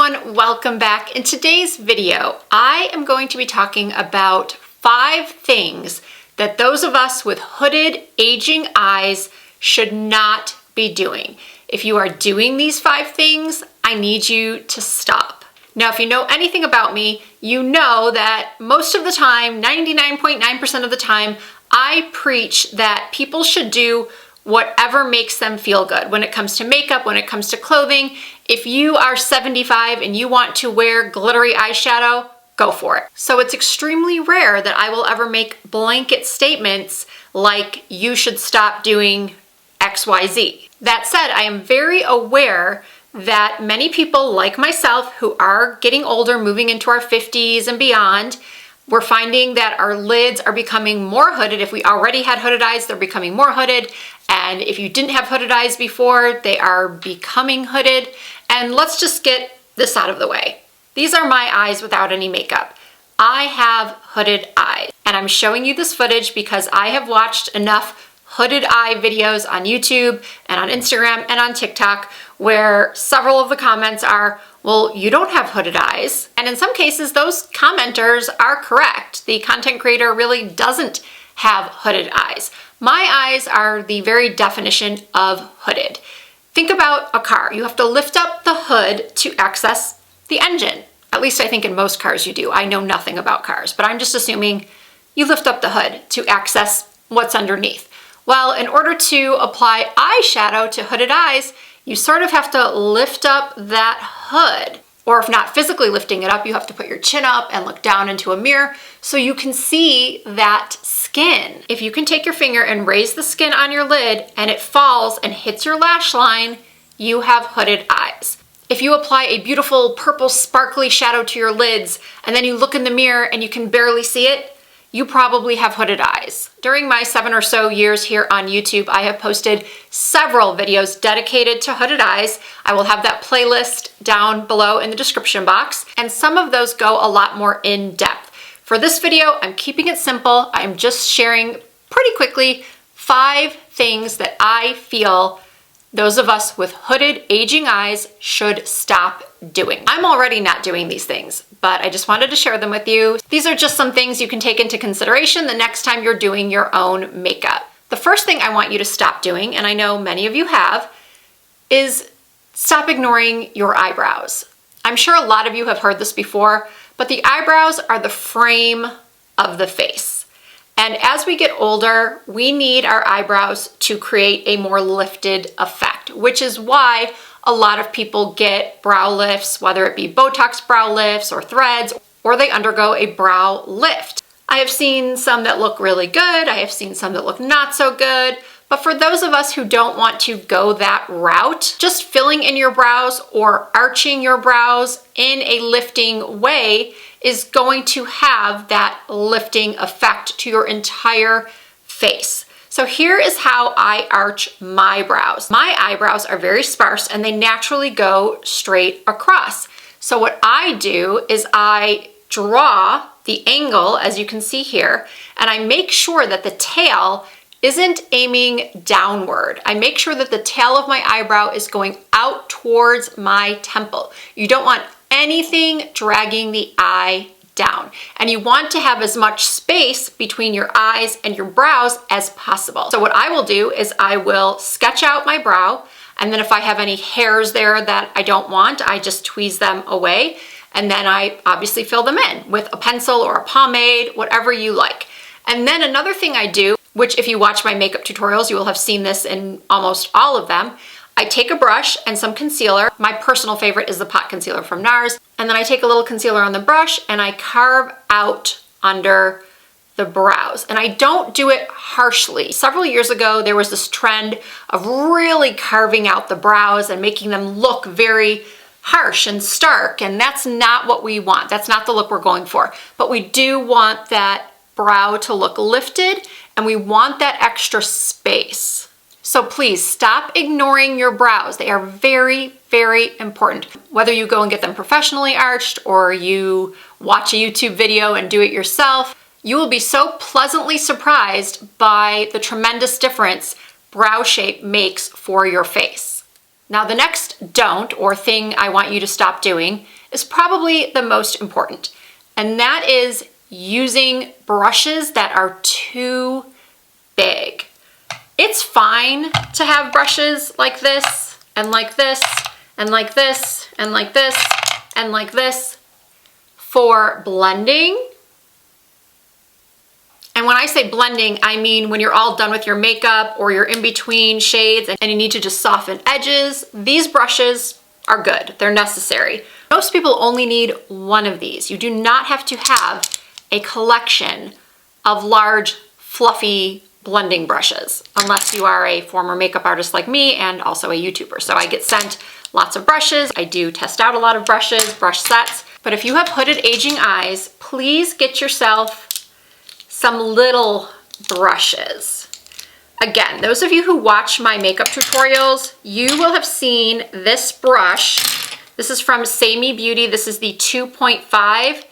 everyone, welcome back. In today's video, I am going to be talking about 5 things that those of us with hooded, aging eyes should not be doing. If you are doing these 5 things, I need you to stop. Now, if you know anything about me, you know that most of the time, 99.9% of the time, I preach that people should do whatever makes them feel good. When it comes to makeup, when it comes to clothing, if you are 75 and you want to wear glittery eyeshadow, go for it. So it's extremely rare that I will ever make blanket statements like you should stop doing XYZ. That said, I am very aware that many people like myself who are getting older, moving into our 50s and beyond, we're finding that our lids are becoming more hooded. If we already had hooded eyes, they're becoming more hooded. And if you didn't have hooded eyes before, they are becoming hooded. And let's just get this out of the way. These are my eyes without any makeup. I have hooded eyes. And I'm showing you this footage because I have watched enough hooded eye videos on YouTube and on Instagram and on TikTok where several of the comments are, well, you don't have hooded eyes. And in some cases, those commenters are correct. The content creator really doesn't have hooded eyes. My eyes are the very definition of hooded. Think about a car. You have to lift up the hood to access the engine. At least I think in most cars you do. I know nothing about cars, but I'm just assuming you lift up the hood to access what's underneath. Well, in order to apply eyeshadow to hooded eyes, you sort of have to lift up that hood. Or if not physically lifting it up, you have to put your chin up and look down into a mirror so you can see that skin. If you can take your finger and raise the skin on your lid and it falls and hits your lash line, you have hooded eyes. If you apply a beautiful purple sparkly shadow to your lids and then you look in the mirror and you can barely see it, you probably have hooded eyes. During my 7 or so years here on YouTube, I have posted several videos dedicated to hooded eyes. I will have that playlist down below in the description box, and some of those go a lot more in depth. For this video, I'm keeping it simple. I'm just sharing pretty quickly 5 things that I feel those of us with hooded, aging eyes should stop doing. I'm already not doing these things, but I just wanted to share them with you. These are just some things you can take into consideration the next time you're doing your own makeup. The first thing I want you to stop doing, and I know many of you have, is stop ignoring your eyebrows. I'm sure a lot of you have heard this before, but the eyebrows are the frame of the face. And as we get older, we need our eyebrows to create a more lifted effect, which is why a lot of people get brow lifts, whether it be Botox brow lifts or threads, or they undergo a brow lift. I have seen some that look really good. I have seen some that look not so good. But for those of us who don't want to go that route, just filling in your brows or arching your brows in a lifting way is going to have that lifting effect to your entire face. So here is how I arch my brows. My eyebrows are very sparse and they naturally go straight across. So what I do is I draw the angle, as you can see here, and I make sure that the tail isn't aiming downward. I make sure that the tail of my eyebrow is going out towards my temple. You don't want anything dragging the eye down. And you want to have as much space between your eyes and your brows as possible. So what I will do is I will sketch out my brow, and then if I have any hairs there that I don't want, I just tweeze them away. And then I obviously fill them in with a pencil or a pomade, whatever you like. And then another thing I do, which if you watch my makeup tutorials, you will have seen this in almost all of them. I take a brush and some concealer. My personal favorite is the pot concealer from NARS. And then I take a little concealer on the brush and I carve out under the brows. And I don't do it harshly. Several years ago, there was this trend of really carving out the brows and making them look very harsh and stark. And that's not what we want. That's not the look we're going for. But we do want that brow to look lifted and we want that extra space. So please stop ignoring your brows. They are very, very important. Whether you go and get them professionally arched or you watch a YouTube video and do it yourself, you will be so pleasantly surprised by the tremendous difference brow shape makes for your face. Now the next don't or thing I want you to stop doing is probably the most important, and that is using brushes that are too big. It's fine to have brushes like this, and like this, and like this, and like this, and like this for blending. And when I say blending, I mean when you're all done with your makeup or you're in between shades and you need to just soften edges, these brushes are good. They're necessary. Most people only need one of these. You do not have to have a collection of large, fluffy blending brushes, unless you are a former makeup artist like me and also a YouTuber. So I get sent lots of brushes. I do test out a lot of brushes, brush sets. But if you have hooded aging eyes, please get yourself some little brushes. Again, those of you who watch my makeup tutorials, you will have seen this brush. This is from Say Me Beauty. This is the 2.5.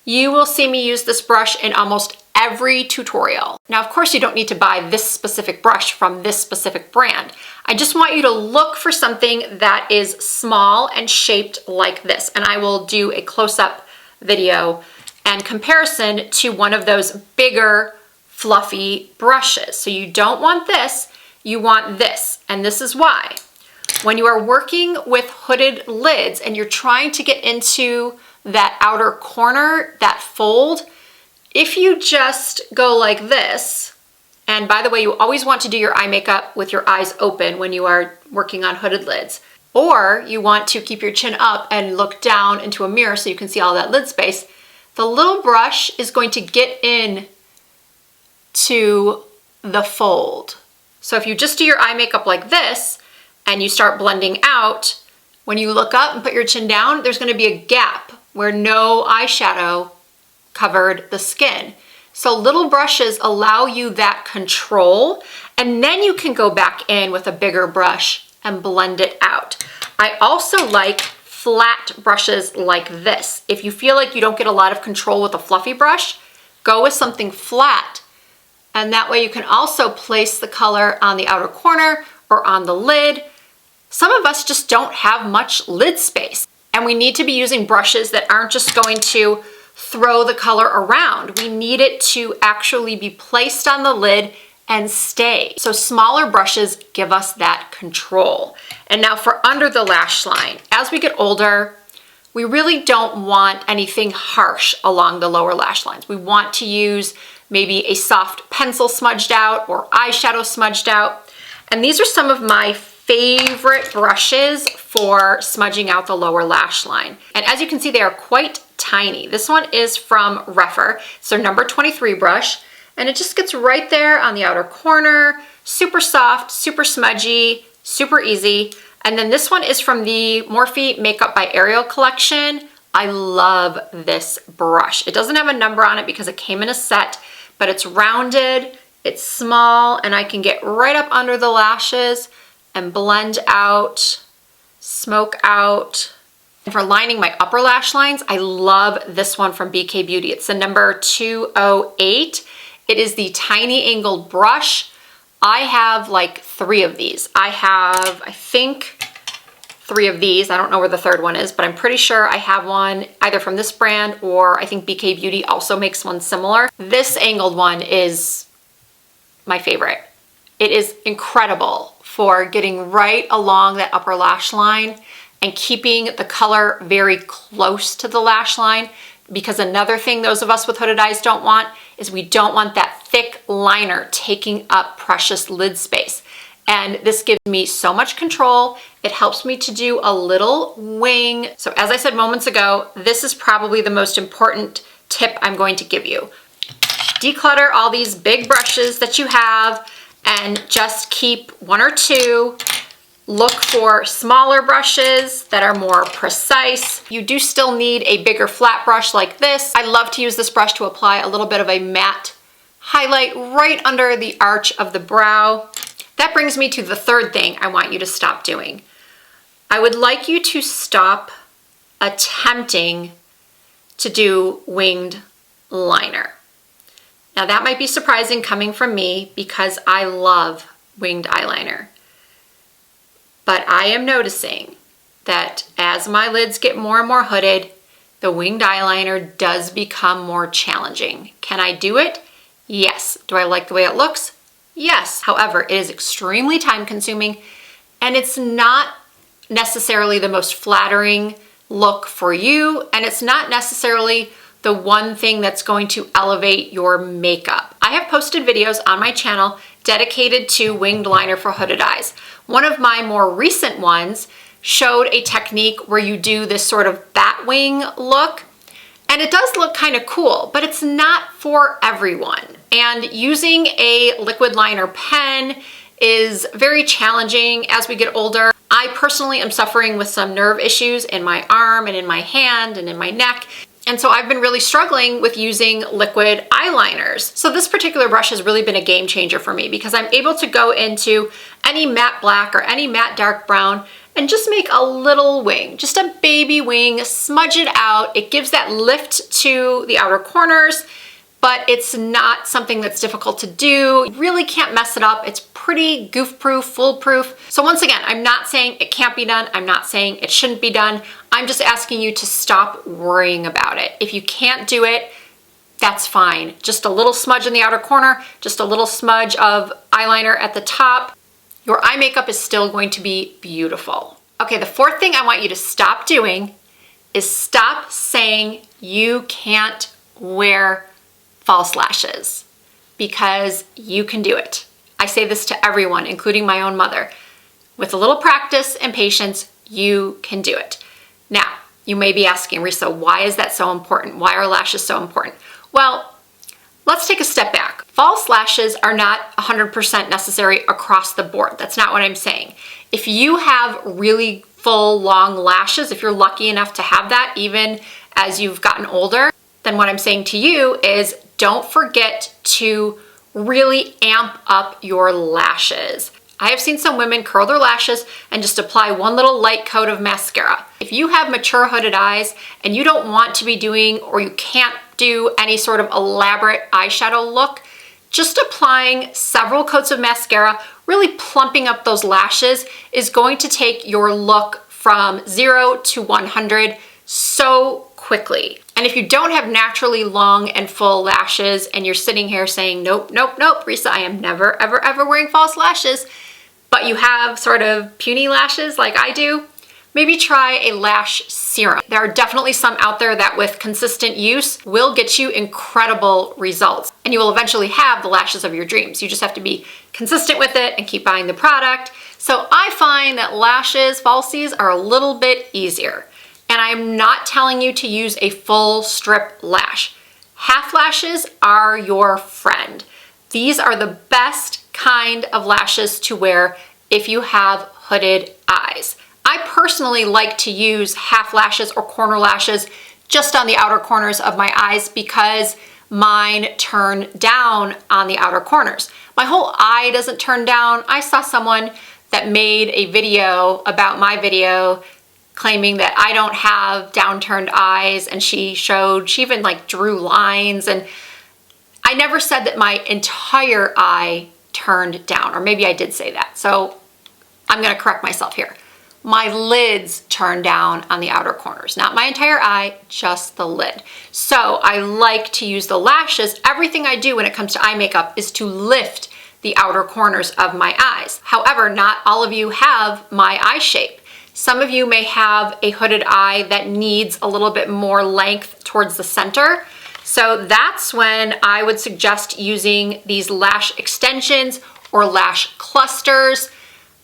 You will see me use this brush in almost every tutorial. Now, of course, you don't need to buy this specific brush from this specific brand. I just want you to look for something that is small and shaped like this. And I will do a close-up video and comparison to one of those bigger, fluffy brushes. So you don't want this, you want this. And this is why. When you are working with hooded lids and you're trying to get into that outer corner, that fold, if you just go like this, and by the way, you always want to do your eye makeup with your eyes open when you are working on hooded lids, or you want to keep your chin up and look down into a mirror so you can see all that lid space, the little brush is going to get in to the fold. So if you just do your eye makeup like this and you start blending out, when you look up and put your chin down, there's going to be a gap where no eyeshadow covered the skin. So little brushes allow you that control, and then you can go back in with a bigger brush and blend it out. I also like flat brushes like this. If you feel like you don't get a lot of control with a fluffy brush, go with something flat, and that way you can also place the color on the outer corner or on the lid. Some of us just don't have much lid space, and we need to be using brushes that aren't just going to throw the color around. We need it to actually be placed on the lid and stay. So smaller brushes give us that control. And now for under the lash line, as we get older, we really don't want anything harsh along the lower lash lines. We want to use maybe a soft pencil smudged out or eyeshadow smudged out. And these are some of my favorite brushes for smudging out the lower lash line. And as you can see, they are quite tiny. This one is from Rephr. It's their number 23 brush, and it just gets right there on the outer corner. Super soft, super smudgy, super easy. And then this one is from the Morphe Makeup by Ariel collection. I love this brush. It doesn't have a number on it because it came in a set, but it's rounded, it's small, and I can get right up under the lashes and blend out, smoke out. And for lining my upper lash lines, I love this one from BK Beauty. It's the number 208. It is the tiny angled brush. I have like 3 of these. I have, I think, 3 of these. I don't know where the third one is, but I'm pretty sure I have one either from this brand, or I think BK Beauty also makes one similar. This angled one is my favorite. It is incredible for getting right along that upper lash line and keeping the color very close to the lash line, because another thing those of us with hooded eyes don't want is we don't want that thick liner taking up precious lid space. And this gives me so much control. It helps me to do a little wing. So as I said moments ago, this is probably the most important tip I'm going to give you. Declutter all these big brushes that you have and just keep 1 or 2. Look for smaller brushes that are more precise. You do still need a bigger flat brush like this. I love to use this brush to apply a little bit of a matte highlight right under the arch of the brow. That brings me to the third thing I want you to stop doing. I would like you to stop attempting to do winged liner. Now that might be surprising coming from me because I love winged eyeliner. But I am noticing that as my lids get more and more hooded, the winged eyeliner does become more challenging. Can I do it? Yes. Do I like the way it looks? Yes. However, it is extremely time consuming and it's not necessarily the most flattering look for you, and it's not necessarily the one thing that's going to elevate your makeup. I have posted videos on my channel dedicated to winged liner for hooded eyes. One of my more recent ones showed a technique where you do this sort of bat wing look, and it does look kind of cool, but it's not for everyone. And using a liquid liner pen is very challenging as we get older. I personally am suffering with some nerve issues in my arm and in my hand and in my neck. And so I've been really struggling with using liquid eyeliners. So this particular brush has really been a game changer for me because I'm able to go into any matte black or any matte dark brown and just make a little wing, just a baby wing, smudge it out. It gives that lift to the outer corners, but it's not something that's difficult to do. You really can't mess it up. It's pretty goof-proof, foolproof. So once again, I'm not saying it can't be done. I'm not saying it shouldn't be done. I'm just asking you to stop worrying about it. If you can't do it, that's fine. Just a little smudge in the outer corner, just a little smudge of eyeliner at the top. Your eye makeup is still going to be beautiful. Okay, the fourth thing I want you to stop doing is stop saying you can't wear false lashes, because you can do it. I say this to everyone, including my own mother. With a little practice and patience, you can do it. Now, you may be asking, Risa, why is that so important? Why are lashes so important? Well, let's take a step back. False lashes are not 100% necessary across the board. That's not what I'm saying. If you have really full, long lashes, if you're lucky enough to have that even as you've gotten older, then what I'm saying to you is don't forget to really amp up your lashes. I have seen some women curl their lashes and just apply one little light coat of mascara. If you have mature hooded eyes and you don't want to be doing, or you can't do any sort of elaborate eyeshadow look, just applying several coats of mascara, really plumping up those lashes, is going to take your look from 0 to 100 so quickly. And if you don't have naturally long and full lashes and you're sitting here saying, nope, nope, nope, Risa, I am never, ever, ever wearing false lashes, but you have sort of puny lashes like I do, maybe try a lash serum. There are definitely some out there that with consistent use will get you incredible results. And you will eventually have the lashes of your dreams. You just have to be consistent with it and keep buying the product. So I find that lashes, falsies, are a little bit easier. And I'm not telling you to use a full strip lash. Half lashes are your friend. These are the best kind of lashes to wear if you have hooded eyes. I personally like to use half lashes or corner lashes just on the outer corners of my eyes because mine turn down on the outer corners. My whole eye doesn't turn down. I saw someone that made a video about my video claiming that I don't have downturned eyes, and she even like drew lines, and I never said that my entire eye turned down, or maybe I did say that. So I'm gonna correct myself here. My lids turn down on the outer corners, not my entire eye, just the lid. So I like to use the lashes. Everything I do when it comes to eye makeup is to lift the outer corners of my eyes. However, not all of you have my eye shape. Some of you may have a hooded eye that needs a little bit more length towards the center. So that's when I would suggest using these lash extensions or lash clusters.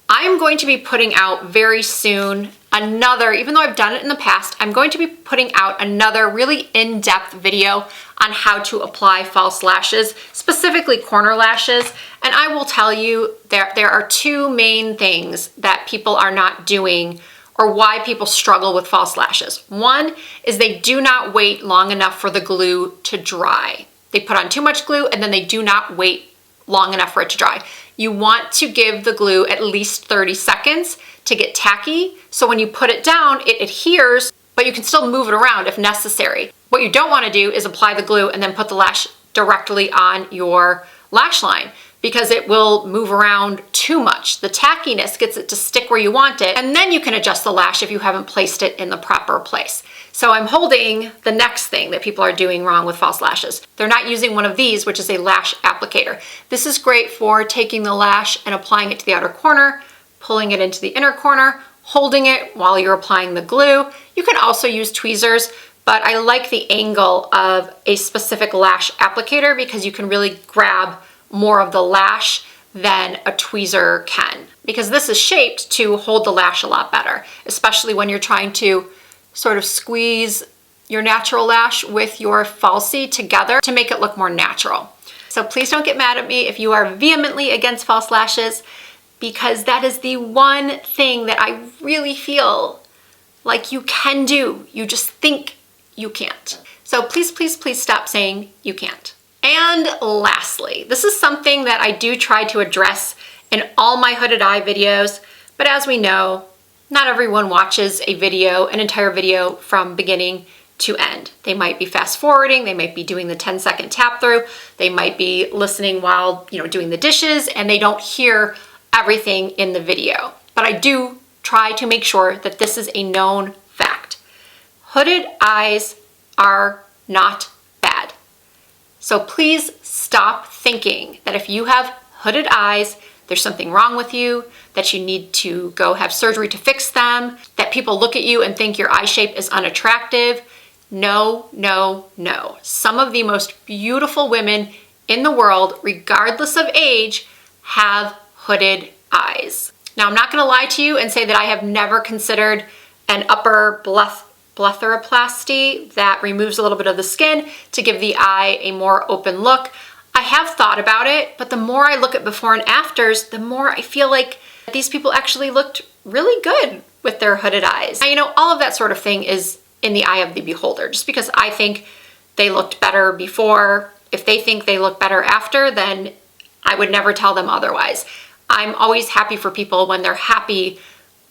I'm going to be putting out very soon another, even though I've done it in the past, I'm going to be putting out another really in-depth video on how to apply false lashes, specifically corner lashes. And I will tell you there are two main things that people are not doing, or why people struggle with false lashes. One is they do not wait long enough for the glue to dry. They put on too much glue and then they do not wait long enough for it to dry. You want to give the glue at least 30 seconds to get tacky, so when you put it down, it adheres, but you can still move it around if necessary. What you don't want to do is apply the glue and then put the lash directly on your lash line, because it will move around too much. The tackiness gets it to stick where you want it, and then you can adjust the lash if you haven't placed it in the proper place. So I'm holding the next thing that people are doing wrong with false lashes. They're not using one of these, which is a lash applicator. This is great for taking the lash and applying it to the outer corner, pulling it into the inner corner, holding it while you're applying the glue. You can also use tweezers, but I like the angle of a specific lash applicator because you can really grab more of the lash than a tweezer can, because this is shaped to hold the lash a lot better, especially when you're trying to sort of squeeze your natural lash with your falsie together to make it look more natural. So please don't get mad at me if you are vehemently against false lashes, because that is the one thing that I really feel like you can do. You just think you can't. So please, please, please stop saying you can't. And lastly, this is something that I do try to address in all my hooded eye videos, but as we know, not everyone watches an entire video from beginning to end. They might be fast forwarding, they might be doing the 10-second tap through, they might be listening while doing the dishes, and they don't hear everything in the video. But I do try to make sure that this is a known fact. Hooded eyes are not bad. So please stop thinking that if you have hooded eyes, there's something wrong with you, that you need to go have surgery to fix them, that people look at you and think your eye shape is unattractive. No, no, no. Some of the most beautiful women in the world, regardless of age, have hooded eyes. Now, I'm not gonna lie to you and say that I have never considered an upper blepharoplasty that removes a little bit of the skin to give the eye a more open look. I have thought about it, but the more I look at before and afters, the more I feel like these people actually looked really good with their hooded eyes. Now, all of that sort of thing is in the eye of the beholder. Just because I think they looked better before, if they think they look better after, then I would never tell them otherwise. I'm always happy for people when they're happy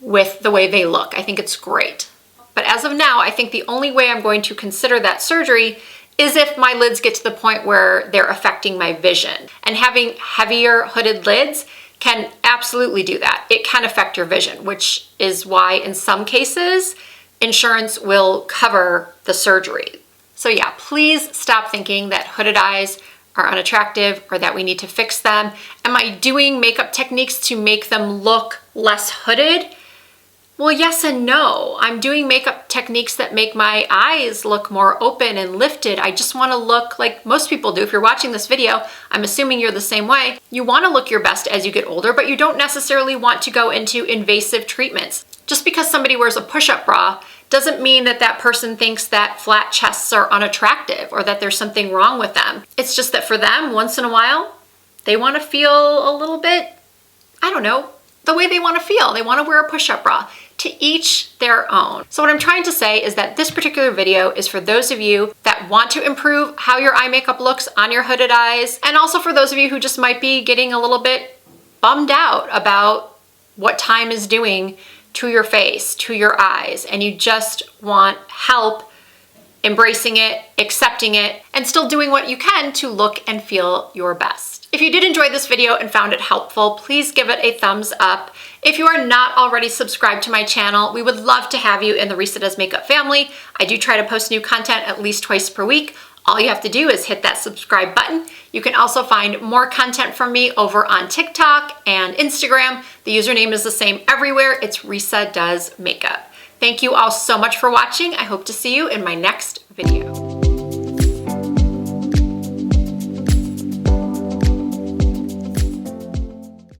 with the way they look. I think it's great. But as of now, I think the only way I'm going to consider that surgery is if my lids get to the point where they're affecting my vision. And having heavier hooded lids can absolutely do that. It can affect your vision, which is why in some cases, insurance will cover the surgery. So yeah, please stop thinking that hooded eyes are unattractive or that we need to fix them. Am I doing makeup techniques to make them look less hooded? Well, yes and no. I'm doing makeup techniques that make my eyes look more open and lifted. I just want to look like most people do. If you're watching this video, I'm assuming you're the same way. You want to look your best as you get older, but you don't necessarily want to go into invasive treatments. Just because somebody wears a push-up bra doesn't mean that that person thinks that flat chests are unattractive or that there's something wrong with them. It's just that for them, once in a while, they want to feel a little bit, I don't know, the way they want to feel. They want to wear a push-up bra. To each their own. So what I'm trying to say is that this particular video is for those of you that want to improve how your eye makeup looks on your hooded eyes, and also for those of you who just might be getting a little bit bummed out about what time is doing to your face, to your eyes, and you just want help embracing it, accepting it, and still doing what you can to look and feel your best. If you did enjoy this video and found it helpful, please give it a thumbs up. If you are not already subscribed to my channel, we would love to have you in the Risa Does Makeup family. I do try to post new content at least twice per week. All you have to do is hit that subscribe button. You can also find more content from me over on TikTok and Instagram. The username is the same everywhere. It's Risa Does Makeup. Thank you all so much for watching. I hope to see you in my next video.